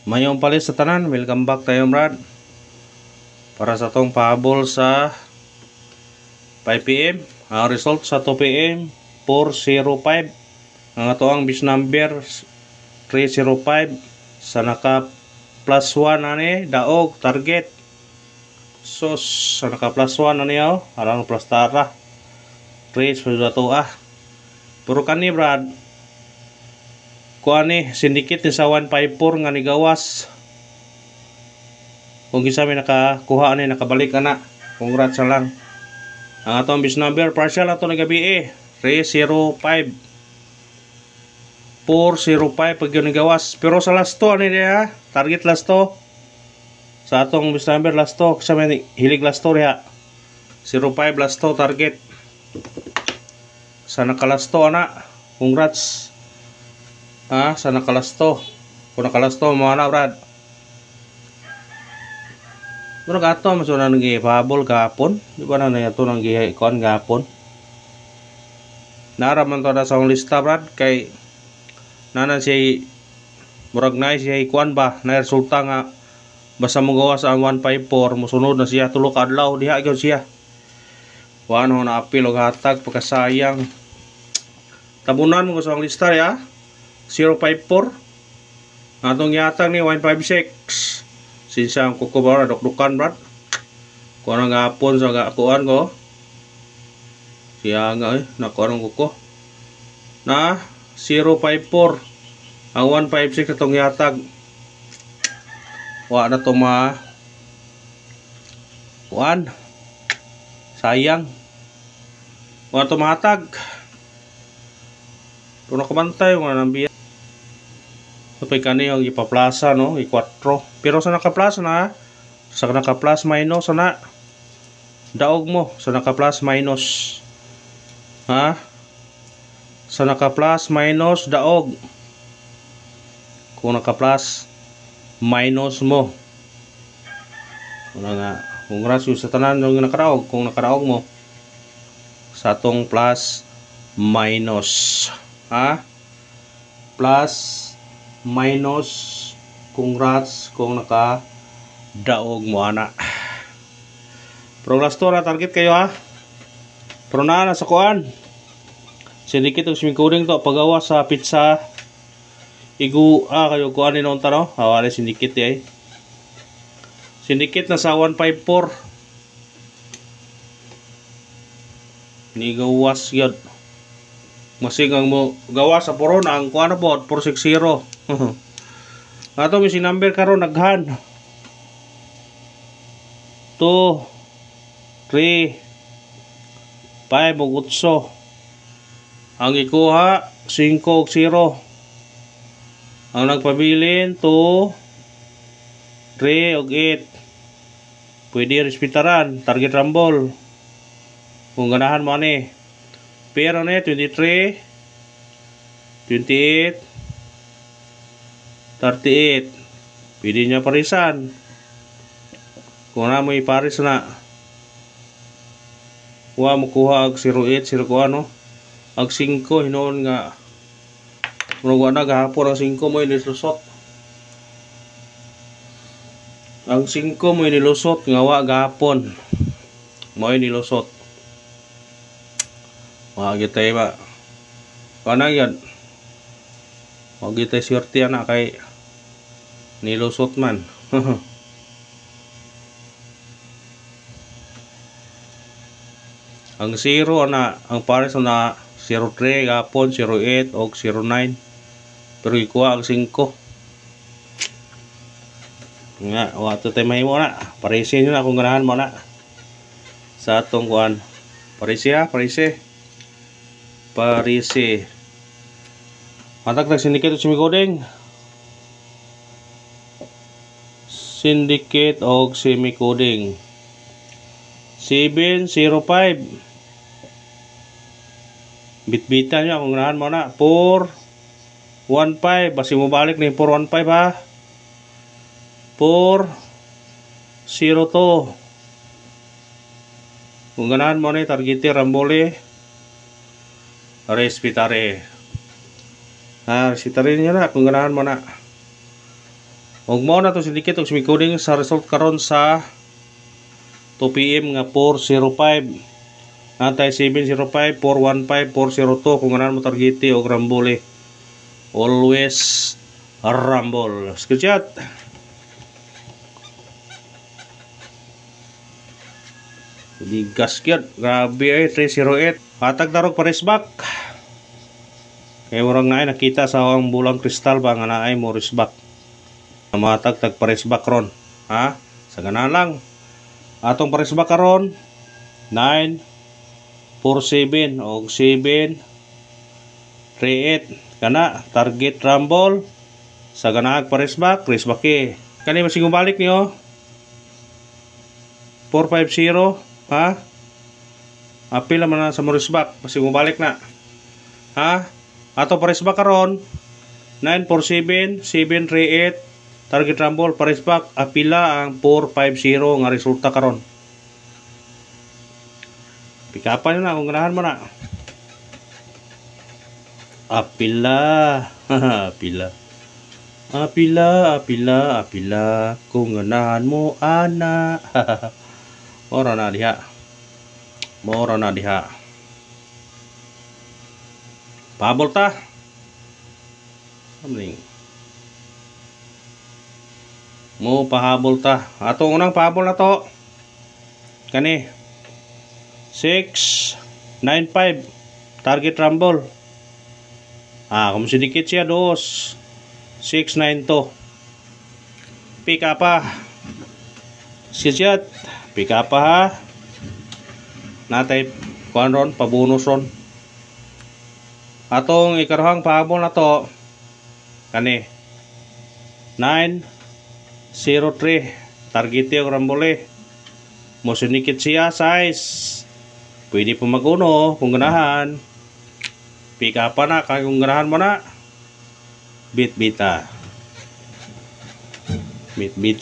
Mayong palit sa tanan, welcome back tayo Brad. Para sa tong pahabol sa 5pm, ang result sa 2pm 405. Ang atoang bis number 305 sa naka plus 1 ani daog target. So sa naka plus 1 ani arang plus tara. 3 sudah to Pero kani Brad, kuani syndicate ni sa 154 nga ni gawas. Kung gisa may nakakuha ni nakabalik ana. Congrats lang. Ang atong bis number partial ato na gabi 305 405 pag yun gawas. Pero sa last to ani diha, target last to. Sa atong bis number last to, sa may hilig last to diha. 05 last to target. Sa nakalasto ana. Congrats. Sa nakalasto. Kung nakalasto mo na Brad. Pero gato maso na nag-ihabol gapon. Di ba na ito nang gihikon gapon? Naraman to na sa akong lista Brad. Kay nanan siya murag na siya ikuan ba. Na resulta nga basta mo gawa sa 154. Musunod na siya tulog adlaw. Diha gyud siya. Wano na apil o hatag pagkasayang. Tabunan mo sa akong lista ya. 054 atong yatag ni 156 sinsa ang kuko ba dok-dukan Brad kung ang gapon sa gakuan ko siya nga nakuha ng kuko na 054 ang 156 atong yatag wa na to ma 1 sayang wa to matag. Kung nakamantay mga nambiya sapay kani yung ipaplasa no i4 pero sa naka-plus na sa naka-plus minus na daog mo sa naka-plus minus sa naka-plus minus daog kung naka-plus minus mo kung rasyo sa tanan yung nakaraog kung nakaraog mo sa atong plus minus plus minus congrats kung naka daog mo ana. Pero last to na target kayo pero na sa kuan syndicate og simikuding to pagawa sa pizza igu kayo kuan ni noon tano awali syndicate syndicate na sa 154 ni gawas yun. Masigang mo gawa sa puro na ang kuha na po 460 ato may sinumber karon naghan 2 3 5 ug 8 ang ikuha 5 ug 0 ang nagpabilin 2 3 ug 8 pwede respetaran target rumble kung ganahan mo ani. Pero na 23 28 38 pwede niya parisan kung na mo iparis na huwa mo kuha ag 08 0 kuha no ag 5 hinoon nga murag na gahapon ang 5 mo inilusot ang 5 mo inilusot nga wa gahapon mo inilusot magitay ba kanang yan magitay swerte na kay nilusot man ang 0 na ang pares na 03 gapon 08 o 09 pero ikuha ang 5 nga wato tayo mahimo na parisin nyo na kung ganahan mo na sa atong kuan parisi matag syndicate o semicoding syndicate o semicoding 705 bitbitan nyo kung ganahan mo na 415 basi mo balik na yung 415 402 kung ganahan mo na yung targete rambole respetare respetare nyo na kung ganahan mo na Og mao na to sindikit og simicoding sa result karon sa 2 PM nga 405. Natay 705, 415, 402 kung ganan mo targete og rambole. Always rumble. Screenshot. Di gasket. Grabe ay 308. Hatag darog pares back. Kaya murang naay nakita sa ang bulang kristal ba nga naay mo risback. Matag tag pares back ron. Ha? Sa ganan lang. Atong pares back karon 9 47 og 7 38 kana target rumble sa ganaag pares back eh. Kani masigong balik niyo 450 ha. Apil naman na sa pares back masigong balik na ha. Ato pares back karon 947 738 target rumble pares back apila ang 450 nga resulta karon. Pikapan na kung ganahan mo na. Apila. Apila. Apila kung ganahan mo ana. Mora na diha. Pabol ta. Amling. Mo pahabol ta. Ato unang pahabol na to. Kani 695 target rumble. Kung sedikit siya 692. Pika pa. Sijat. Pika pa ha. Natay kuan ron pabonus ron. Atong ikarohang pahabol na to. Kani 903 target yung rambole. Mo sinikit siya size. Pwede po maguno kung ganahan. Pika pa na kung ganahan mo na. Bit-bita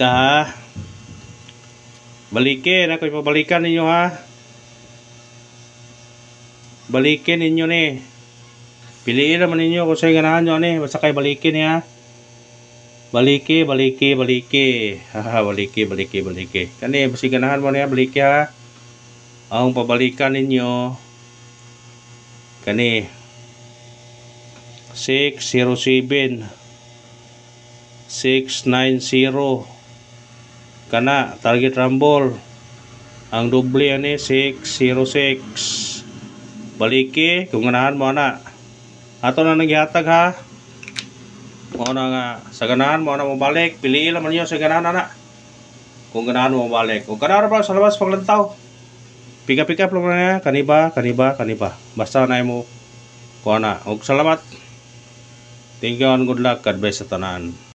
ha. Balikin ako ipabalikan ninyo ha. Balikin ninyo ni. Piliin naman ninyo kung sa'yo ganahan nyo ni. Basta kayo balikin ha. Baliki. Haha, baliki. Kani basi ganahan mo niya baliki ha. Ang pabalikan ninyo kani 607 690 kana target rumble. Ang doble ani 606. Baliki kung ganahan mo na. Ato na naghihatag ha. Mo na nga sa ganahan mo na mo balik. Piliin naman niyo sa ganahan na. Kung ganahan mo balik. Kung ganahan pa sa labas paglantaw. Pika-pika lang na kaniba. Basta na mo kuha na. Og salamat. Thank you and good luck. God bless sa tanan.